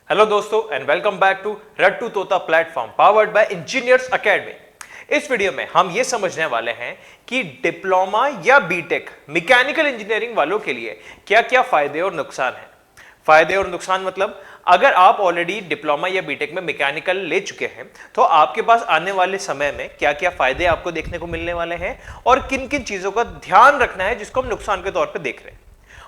Hello दोस्तों and welcome back to रट्टू तोता platform powered by engineers academy. इस video में हम ये समझने वाले हैं कि डिप्लोमा या बीटेक मैकेनिकल इंजीनियरिंग वालों के लिए क्या क्या फायदे और नुकसान हैं। फायदे और नुकसान मतलब अगर आप ऑलरेडी डिप्लोमा या बीटेक में मैकेनिकल ले चुके हैं तो आपके पास आने वाले समय में क्या क्या फायदे आपको देखने को मिलने वाले हैं और किन किन चीजों का ध्यान रखना है जिसको हम नुकसान के तौर पर देख रहे हैं।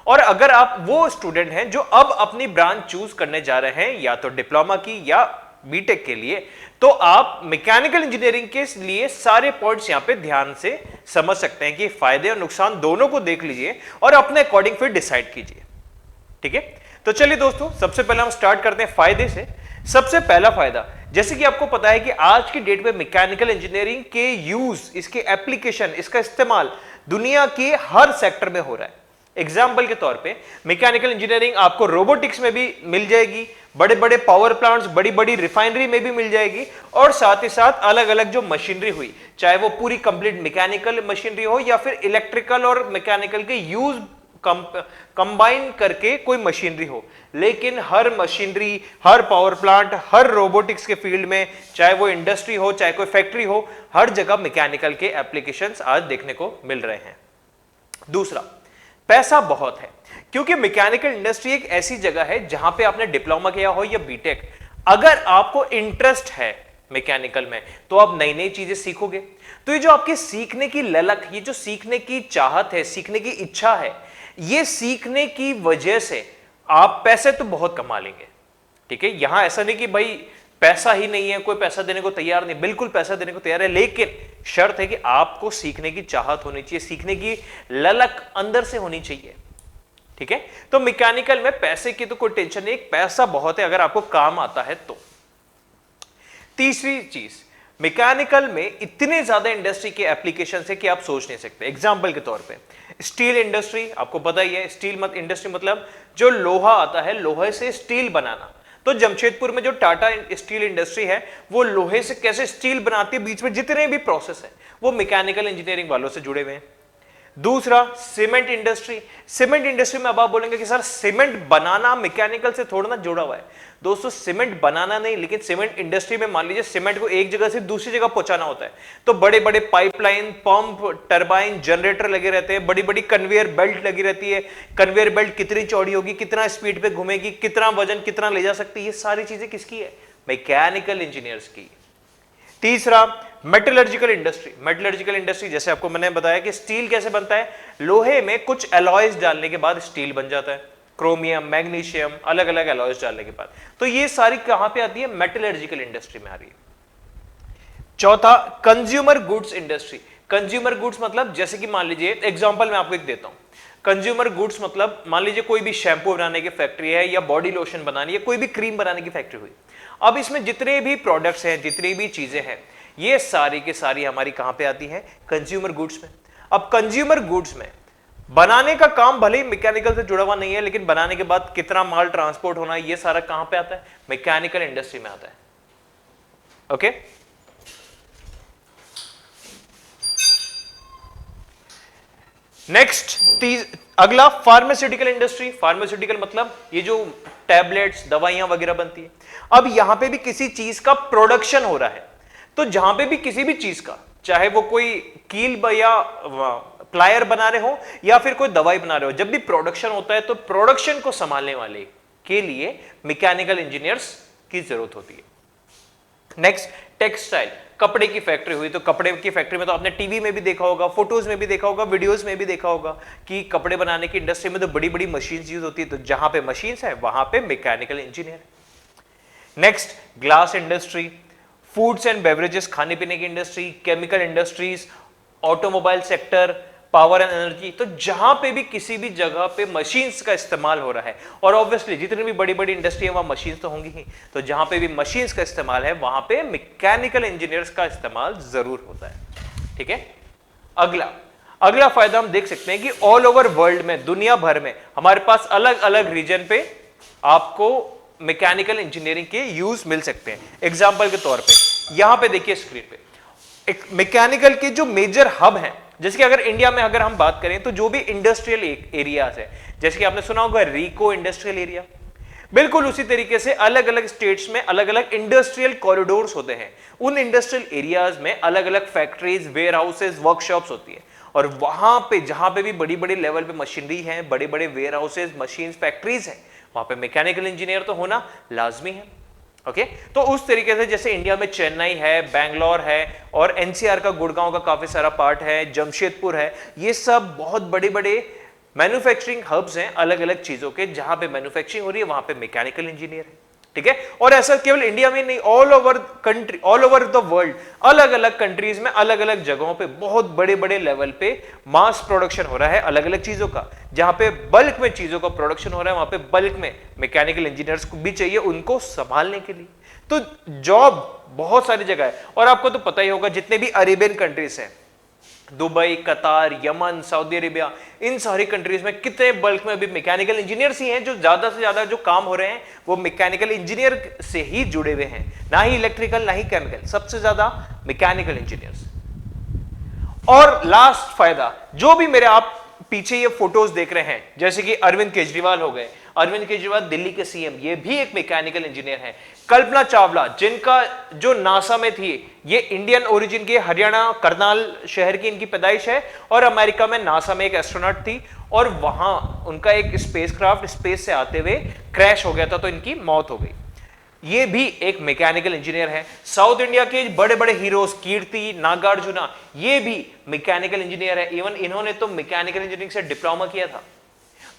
और अगर आप वो स्टूडेंट हैं जो अब अपनी ब्रांच चूज करने जा रहे हैं या तो डिप्लोमा की या बीटेक के लिए, तो आप मैकेनिकल इंजीनियरिंग के लिए सारे पॉइंट्स यहां पे ध्यान से समझ सकते हैं कि फायदे और नुकसान दोनों को देख लीजिए और अपने अकॉर्डिंग फिर डिसाइड कीजिए। ठीक है, तो चलिए दोस्तों, सबसे पहले हम स्टार्ट करते हैं फायदे से। सबसे पहला फायदा, जैसे कि आपको पता है कि आज की डेट में मैकेनिकल इंजीनियरिंग के यूज, इसके एप्लीकेशन, इसका इस्तेमाल दुनिया के हर सेक्टर में हो रहा है। एग्जाम्पल के तौर पे मैकेनिकल इंजीनियरिंग आपको रोबोटिक्स में भी मिल जाएगी, बड़े बड़े पावर प्लांट्स, बड़ी बड़ी रिफाइनरी में भी मिल जाएगी, और साथ ही साथ अलग अलग जो मशीनरी हुई, चाहे वो पूरी कंप्लीट मैकेनिकल मशीनरी हो या फिर इलेक्ट्रिकल और मैकेनिकल के यूज कंबाइन करके कोई मशीनरी हो, लेकिन हर मशीनरी, हर पावर प्लांट, हर रोबोटिक्स के फील्ड में, चाहे वो इंडस्ट्री हो चाहे कोई फैक्ट्री हो, हर जगह मैकेनिकल के एप्लीकेशंस आज देखने को मिल रहे हैं। दूसरा, पैसा बहुत है, क्योंकि मैकेनिकल इंडस्ट्री एक ऐसी जगह है जहां पे आपने डिप्लोमा किया हो या बीटेक, अगर आपको इंटरेस्ट है मैकेनिकल में तो आप नई नई चीजें सीखोगे। तो ये जो आपके सीखने की ललक, ये जो सीखने की चाहत है, सीखने की इच्छा है, ये सीखने की वजह से आप पैसे तो बहुत कमा लेंगे। ठीक है, यहां ऐसा नहीं कि भाई पैसा ही नहीं है, कोई पैसा देने को तैयार नहीं, बिल्कुल पैसा देने को तैयार है, लेकिन शर्त है कि आपको सीखने की चाहत होनी चाहिए, सीखने की ललक अंदर से होनी चाहिए। ठीक है, तो मैकेनिकल में पैसे की तो कोई टेंशन नहीं, पैसा बहुत है अगर आपको काम आता है तो। तीसरी चीज, मैकेनिकल में इतने ज्यादा इंडस्ट्री के एप्लीकेशन है कि आप सोच नहीं सकते। एग्जाम्पल के तौर पे स्टील इंडस्ट्री, आपको पता ही है, स्टील इंडस्ट्री मतलब जो लोहा आता है, लोहे से स्टील बनाना। तो जमशेदपुर में जो टाटा स्टील इंडस्ट्री है, वो लोहे से कैसे स्टील बनाती है, बीच में जितने भी प्रोसेस है वो मैकेनिकल इंजीनियरिंग वालों से जुड़े हुए हैं। दूसरा, सीमेंट इंडस्ट्री। सीमेंट इंडस्ट्री में अब आप बोलेंगे कि सर सीमेंट बनाना मैकेनिकल से थोड़ा ना जुड़ा हुआ है। दोस्तों, सीमेंट बनाना नहीं, लेकिन सीमेंट इंडस्ट्री में मान लीजिए सीमेंट को एक जगह से दूसरी जगह पहुंचाना होता है, तो बड़े बड़े पाइपलाइन, पंप, टरबाइन, जनरेटर लगे रहते हैं, बड़ी बड़ी कन्वेयर बेल्ट लगी रहती है। कन्वेयर बेल्ट कितनी चौड़ी होगी, कितना स्पीड पे घूमेगी, कितना वजन कितना ले जा सकती है, ये सारी चीजें किसकी है? मैकेनिकल इंजीनियर्स की। तीसरा, मेटलर्जिकल इंडस्ट्री। मेटलर्जिकल इंडस्ट्री, जैसे आपको मैंने बताया कि स्टील कैसे बनता है, लोहे में कुछ एलॉयज डालने के बाद स्टील बन जाता है, क्रोमियम, मैग्नीशियम, अलग अलग एलॉयज डालने के बाद। तो ये सारी कहां पे आती है? मेटलर्जिकल इंडस्ट्री में आ रही है। चौथा, consumer goods industry. Consumer goods मतलब जैसे कि मान लीजिए, एग्जांपल मैं आपको एक देता हूं। कंज्यूमर गुड्स मतलब मान लीजिए कोई भी शैंपू बनाने की फैक्ट्री है या बॉडी लोशन बनानी है, कोई भी क्रीम बनाने की फैक्ट्री हुई। अब इसमें जितने भी प्रोडक्ट्स हैं, जितनी भी चीजें हैं, ये सारी की सारी हमारी कहां पे आती है? कंज्यूमर गुड्स में। अब कंज्यूमर गुड्स में बनाने का काम भले ही मैकेनिकल से जुड़ा हुआ नहीं है, लेकिन बनाने के बाद कितना माल ट्रांसपोर्ट होना है, ये सारा कहां पे आता है? मैकेनिकल इंडस्ट्री में आता है। ओके, नेक्स्ट, अगला, फार्मास्यूटिकल इंडस्ट्री। फार्मास्यूटिकल मतलब ये जो टैबलेट्स, दवाइयां वगैरह बनती है। अब यहां पे भी किसी चीज का प्रोडक्शन हो रहा है, तो जहां पे भी किसी भी चीज का, चाहे वो कोई कील या प्लायर बना रहे हो या फिर कोई दवाई बना रहे हो, जब भी प्रोडक्शन होता है तो प्रोडक्शन को संभालने वाले के लिए मैकेनिकल इंजीनियर्स की जरूरत होती है। Next, textile. कपड़े की फैक्ट्री हुई, तो कपड़े की फैक्ट्री में तो आपने टीवी में भी देखा होगा, फोटोज में भी देखा होगा, वीडियोस में भी देखा होगा कि कपड़े बनाने की इंडस्ट्री में तो बड़ी बड़ी मशीन्स यूज होती है, तो जहां पे मशीन्स है वहां पे mechanical engineer. Next, glass industry, foods and beverages, खाने पीने की industry, chemical industries, automobile sector, power and energy. तो जहां पे भी किसी भी जगह पे मशीन्स का इस्तेमाल हो रहा है, और ऑब्वियसली जितनी भी बड़ी बड़ी इंडस्ट्री है वहां मशीन्स तो होंगी ही, तो जहां पे भी मशीन्स का इस्तेमाल है वहां पे मैकेनिकल इंजीनियर्स का इस्तेमाल जरूर होता है। ठीक है, अगला फायदा हम देख सकते हैं कि ऑल ओवर वर्ल्ड में, दुनिया भर में हमारे पास अलग अलग रीजन पे आपको मैकेनिकल इंजीनियरिंग के यूज मिल सकते हैं। एग्जाम्पल के तौर पे यहां पे देखिए स्क्रीन पे, एक मैकेनिकल के जो मेजर हब हैं, जैसे कि अगर इंडिया में अगर हम बात करें तो जो भी इंडस्ट्रियल एरियाज है, जैसे कि आपने सुना होगा रीको इंडस्ट्रियल एरिया, बिल्कुल उसी तरीके से अलग अलग स्टेट्स में अलग अलग इंडस्ट्रियल कॉरिडोर्स होते हैं। उन इंडस्ट्रियल एरियाज में अलग अलग फैक्ट्रीज, वेयर हाउसेज, वर्कशॉप्स होती है, और वहां पे जहां पे भी बड़ी बड़ी लेवल पे मशीनरी है, बड़े बड़े वेयर हाउसेज, मशीन, फैक्ट्रीज है, वहां पे मैकेनिकल इंजीनियर तो होना लाजमी है। ओके, तो उस तरीके से जैसे इंडिया में चेन्नई है, बैंगलोर है, और एनसीआर का गुड़गांव का काफी सारा पार्ट है, जमशेदपुर है, ये सब बहुत बड़े बड़े मैन्युफैक्चरिंग हब्स हैं अलग अलग चीजों के, जहां पे मैन्युफैक्चरिंग हो रही है वहां पे मैकेनिकल इंजीनियर है। ठीक है, और ऐसा केवल इंडिया में नहीं, all over country, all over the world, अलग अलग कंट्रीज में अलग अलग जगहों पे बहुत बड़े बड़े लेवल पे मास प्रोडक्शन हो रहा है अलग अलग चीजों का। जहां पे बल्क में चीजों का प्रोडक्शन हो रहा है, वहां पे बल्क में मैकेनिकल इंजीनियर्स को भी चाहिए उनको संभालने के लिए। तो जॉब बहुत सारी जगह है, और आपको तो पता ही होगा जितने भी अरेबियन कंट्रीज हैं, दुबई, कतार, यमन, सऊदी अरेबिया, इन सारी कंट्रीज में कितने बल्क में अभी मैकेनिकल इंजीनियर्स ही हैं, जो ज्यादा से ज्यादा जो काम हो रहे हैं वो मैकेनिकल इंजीनियर से ही जुड़े हुए हैं, ना ही इलेक्ट्रिकल ना ही केमिकल, सबसे ज्यादा मैकेनिकल इंजीनियर्स। और लास्ट फायदा, जो भी मेरे आप पीछे ये फोटोज देख रहे हैं, जैसे कि अरविंद केजरीवाल हो गए, अरविंद केजरीवाल दिल्ली के सीएम, ये भी एक मैकेनिकल इंजीनियर है। कल्पना चावला, जिनका जो नासा में थी, ये इंडियन ओरिजिन की, हरियाणा करनाल शहर की इनकी पैदाइश है, और अमेरिका में नासा में एक एस्ट्रोनॉट थी, और वहां उनका एक स्पेसक्राफ्ट स्पेस से आते हुए क्रैश हो गया था, तो इनकी मौत हो गई। ये भी एक मैकेनिकल इंजीनियर है। साउथ इंडिया के बड़े बड़े हीरोज कीर्ति, नागार्जुना, ये भी मैकेनिकल इंजीनियर है। इवन इन्होंने तो मैकेनिकल इंजीनियरिंग से डिप्लोमा किया था।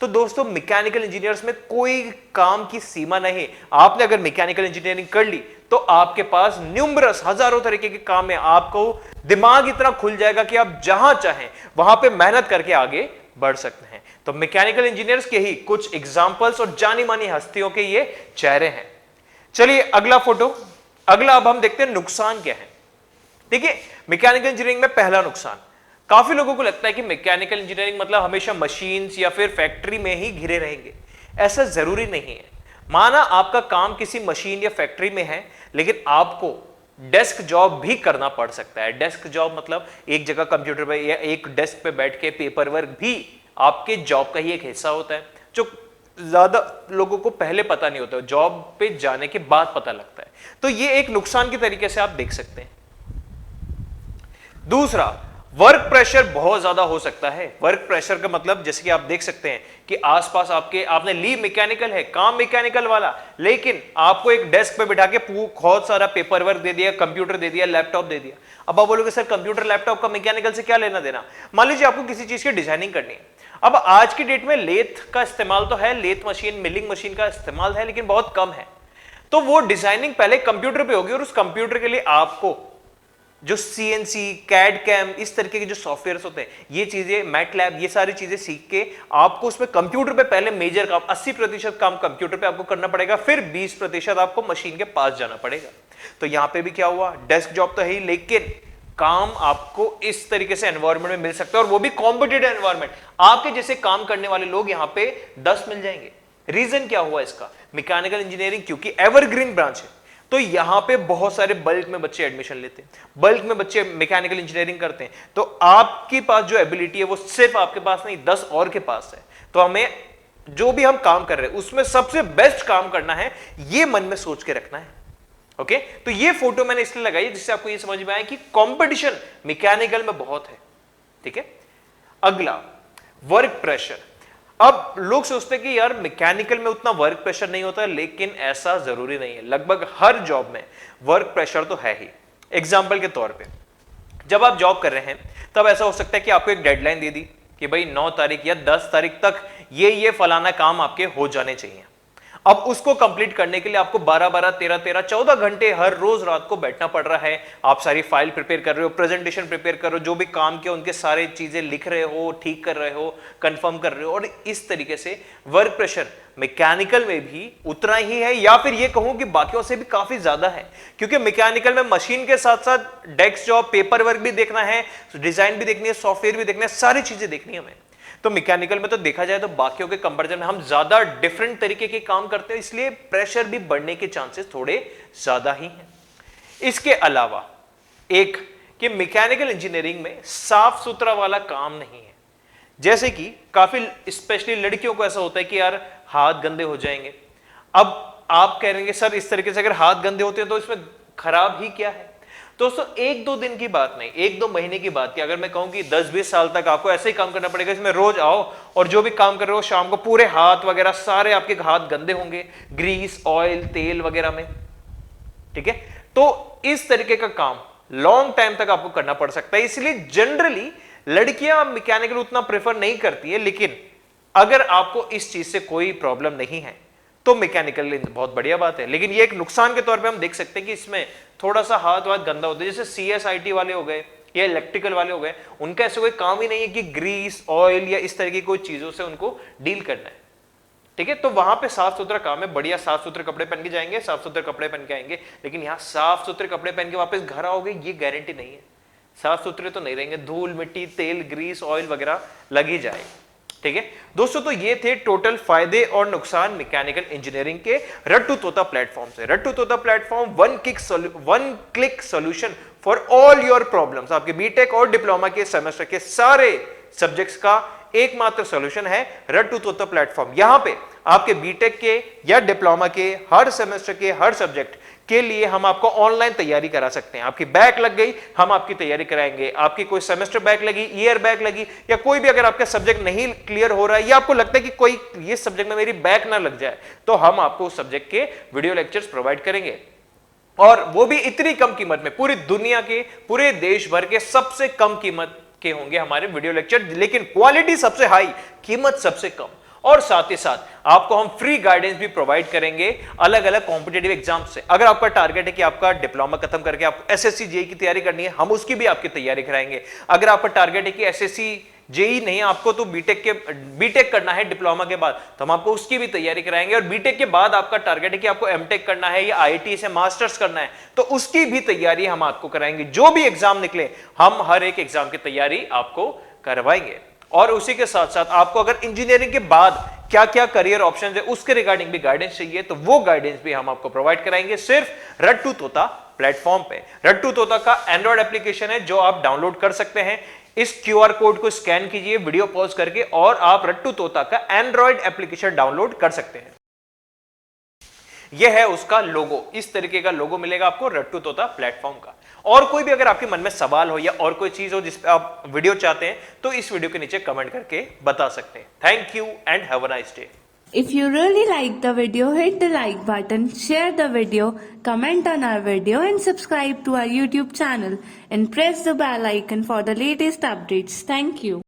तो दोस्तों, मैकेनिकल इंजीनियर्स में कोई काम की सीमा नहीं। आपने अगर मैकेनिकल इंजीनियरिंग कर ली तो आपके पास न्यूमरस हजारों तरीके के काम है, आपको दिमाग इतना खुल जाएगा कि आप जहां चाहें वहां पे मेहनत करके आगे बढ़ सकते हैं। तो मैकेनिकल इंजीनियर्स के ही कुछ एग्जांपल्स और जानी मानी हस्तियों के ये चेहरे हैं। चलिए अगला फोटो, अगला अब हम देखते हैं नुकसान क्या है। देखिए, मैकेनिकल इंजीनियरिंग में पहला नुकसान, काफी लोगों को लगता है कि मैकेनिकल इंजीनियरिंग मतलब हमेशा मशीन्स या फिर फैक्ट्री में ही घिरे रहेंगे। ऐसा जरूरी नहीं है। माना आपका काम किसी मशीन या फैक्ट्री में है, लेकिन आपको डेस्क जॉब भी करना पड़ सकता है। डेस्क जॉब मतलब एक जगह कंप्यूटर पे या एक डेस्क पे बैठ के पेपर वर्क भी आपके जॉब का ही एक हिस्सा होता है, जो ज्यादा लोगों को पहले पता नहीं होता, जॉब पे जाने के बाद पता लगता है। तो ये एक नुकसान के तरीके से आप देख सकते हैं। दूसरा, वर्क प्रेशर बहुत ज्यादा हो सकता है। वर्क प्रेशर का मतलब जैसे कि आप देख सकते हैं कि आसपास आपने ली मैकेनिकल है, काम मैकेनिकल वाला, लेकिन आपको एक डेस्क पे बिठा के बहुत सारा पेपर वर्क दे दिया, कंप्यूटर दे दिया, लैपटॉप दे दिया। अब आप बोलोगे सर कंप्यूटर लैपटॉप का मैकेनिकल से क्या लेना देना। मान लीजिए आपको किसी चीज की डिजाइनिंग करनी है। अब आज की डेट में लेथ का इस्तेमाल तो है, लेथ मशीन, मिलिंग मशीन का इस्तेमाल है, लेकिन बहुत कम है। तो वो डिजाइनिंग पहले कंप्यूटर पे होगी, और उस कंप्यूटर के लिए आपको जो सीएनसी, कैड कैम, इस तरीके के जो सॉफ्टवेयर्स होते हैं, ये चीजें, मैटलैब, ये सारी चीजें सीख के आपको उसमें कंप्यूटर पे पहले मेजर काम 80% काम कंप्यूटर पे आपको करना पड़ेगा, फिर 20% आपको मशीन के पास जाना पड़ेगा। तो यहां पे भी क्या हुआ, डेस्क जॉब तो है ही, लेकिन काम आपको इस तरीके से एनवायरमेंट में मिल सकता है, और वो भी कॉम्पिटिटिव एनवायरमेंट। आपके जैसे काम करने वाले लोग यहां पे 10 मिल जाएंगे। रीजन क्या हुआ इसका, मैकेनिकल इंजीनियरिंग क्योंकि एवरग्रीन ब्रांच है, तो यहां पे बहुत सारे बल्क में बच्चे एडमिशन लेते हैं, बल्क में बच्चे मैकेनिकल इंजीनियरिंग करते हैं। तो आपके पास जो एबिलिटी है वो सिर्फ आपके पास नहीं, 10 और के पास है। तो हमें जो भी हम काम कर रहे हैं उसमें सबसे बेस्ट काम करना है, ये मन में सोच के रखना है। ओके, तो ये फोटो मैंने इसलिए लगाई जिससे आपको ये समझ में आए कि कंपटीशन मैकेनिकल में बहुत है। ठीक है, अगला, वर्क प्रेशर। अब लोग सोचते हैं कि यार मैकेनिकल में उतना वर्क प्रेशर नहीं होता, लेकिन ऐसा जरूरी नहीं है। लगभग हर जॉब में वर्क प्रेशर तो है ही। एग्जाम्पल के तौर पे, जब आप जॉब कर रहे हैं तब ऐसा हो सकता है कि आपको एक डेडलाइन दे दी कि भाई 9 तारीख या 10 तारीख तक ये फलाना काम आपके हो जाने चाहिए। अब उसको कंप्लीट करने के लिए आपको 12-12, 13-13, 14 घंटे हर रोज रात को बैठना पड़ रहा है। आप सारी फाइल प्रिपेयर कर रहे हो, प्रेजेंटेशन प्रिपेयर कर रहे हो, जो भी काम किया उनके सारे चीजें लिख रहे हो, ठीक कर रहे हो, कंफर्म कर रहे हो, और इस तरीके से वर्क प्रेशर मैकेनिकल में भी उतना ही है, या फिर ये कहूं कि बाकियों से भी काफी ज्यादा है। क्योंकि मैकेनिकल में मशीन के साथ साथ डेस्क जॉब, पेपर वर्क भी देखना है, डिजाइन भी देखनी है, सॉफ्टवेयर भी देखना है, सारी चीजें देखनी है हमें। तो मैकेनिकल में तो देखा जाए तो बाकियों के कंपैरिजन में हम ज्यादा डिफरेंट तरीके के काम करते हैं, इसलिए प्रेशर भी बढ़ने के चांसेस थोड़े ज्यादा ही हैं। इसके अलावा एक कि मैकेनिकल इंजीनियरिंग में साफ सुथरा वाला काम नहीं है। जैसे कि काफी स्पेशली लड़कियों को ऐसा होता है कि यार हाथ गंदे हो जाएंगे, अब आप कह रहे हैं सर इस तरीके से अगर हाथ गंदे होते हैं तो इसमें खराब ही क्या है। दोस्तों एक दो दिन की बात नहीं, एक दो महीने की बात की अगर मैं कहूं कि 10-20 साल तक आपको ऐसे ही काम करना पड़ेगा, इसमें रोज आओ और जो भी काम कर रहे हो शाम को पूरे हाथ वगैरह सारे आपके हाथ गंदे होंगे ग्रीस ऑयल तेल वगैरह में, ठीक है। तो इस तरीके का काम लॉन्ग टाइम तक आपको करना पड़ सकता है, इसलिए जनरली लड़कियां मैकेनिकल उतना प्रेफर नहीं करती है, लेकिन अगर आपको इस चीज से कोई प्रॉब्लम नहीं है तो मैकेनिकल बहुत बढ़िया बात है। लेकिन ये एक नुकसान के तौर पे हम देख सकते हैं कि इसमें थोड़ा सा हाथ वाथ गंदा होता है, जैसे CSIT वाले हो गए या इलेक्ट्रिकल वाले हो गए, उनका ऐसे कोई काम ही नहीं है कि ग्रीस ऑयल या इस तरह की कोई चीजों से उनको डील करना है, ठीक है। तो वहां पे साफ सुथरा काम है, बढ़िया साफ सुथरे कपड़े पहन के जाएंगे, साफ सुथरे कपड़े पहन के आएंगे। लेकिन यहाँ साफ सुथरे कपड़े पहन के वापस घर आओगे ये गारंटी नहीं है, साफ सुथरे तो नहीं रहेंगे, धूल मिट्टी तेल ग्रीस ऑयल वगैरह लग ही जाए, ठीक है। दोस्तों तो ये थे टोटल फायदे और नुकसान मैकेनिकल इंजीनियरिंग के रट्टू तोता प्लेटफॉर्म से। रट्टू तोता platform one click solution for all your problems. आपके बीटेक और डिप्लोमा के सेमेस्टर के सारे सब्जेक्ट्स का एकमात्र सॉल्यूशन है रट्टू तोता प्लेटफॉर्म। यहां पे आपके बीटेक के या डिप्लोमा के हर सेमेस्टर के हर सब्जेक्ट के लिए हम आपको ऑनलाइन तैयारी करा सकते हैं। आपकी बैक लग गई हम आपकी तैयारी कराएंगे, आपकी कोई सेमेस्टर बैक लगी, ईयर बैक लगी, या कोई भी अगर आपका सब्जेक्ट नहीं क्लियर हो रहा है या आपको लगता है कि कोई ये सब्जेक्ट में मेरी बैक ना लग जाए, तो हम आपको उस सब्जेक्ट के वीडियो लेक्चर्स प्रोवाइड करेंगे, और वो भी इतनी कम कीमत में। पूरी दुनिया के पूरे देश भर के सबसे कम कीमत के होंगे हमारे वीडियो लेक्चर, लेकिन क्वालिटी सबसे हाई, कीमत सबसे कम, और साथ ही साथ आपको हम फ्री गाइडेंस भी प्रोवाइड करेंगे अलग अलग कॉम्पिटेटिव एग्जाम से। अगर आपका टारगेट है कि आपका डिप्लोमा खत्म करके आप SSC JEE की तैयारी करनी है, हम उसकी भी आपकी तैयारी कराएंगे। अगर आपका टारगेट है कि SSC JEE नहीं आपको तो बीटेक करना है डिप्लोमा के बाद, तो हम आपको उसकी भी तैयारी कराएंगे। और बीटेक के बाद आपका टारगेट है कि आपको एमटेक करना है या IIT से मास्टर्स करना है, तो उसकी भी तैयारी हम आपको कराएंगे। जो भी एग्जाम निकले हम हर एक एग्जाम की तैयारी आपको करवाएंगे। और उसी के साथ साथ आपको अगर इंजीनियरिंग के बाद क्या क्या करियर ऑप्शंस है उसके रिगार्डिंग भी गाइडेंस चाहिए, तो वो गाइडेंस भी हम आपको प्रोवाइड कराएंगे सिर्फ रट्टू तोता प्लेटफॉर्म पे। रट्टू तोता का एंड्रॉइड एप्लीकेशन है जो आप डाउनलोड कर सकते हैं। इस QR कोड को स्कैन कीजिए वीडियो पॉज करके और आप रट्टू तोता का एंड्रॉइड एप्लीकेशन डाउनलोड कर सकते हैं। यह है उसका लोगो, इस तरीके का लोगो मिलेगा आपको रट्टू तोता प्लेटफॉर्म का। और कोई भी अगर आपके मन में सवाल हो या और कोई चीज हो जिस पे आप वीडियो चाहते हैं तो इस वीडियो के नीचे कमेंट करके बता सकते हैं। Thank you and have a nice day. If you really like the video, hit the like button, share the video, comment on our video and subscribe to our YouTube channel and press the bell icon for the latest updates. Thank you.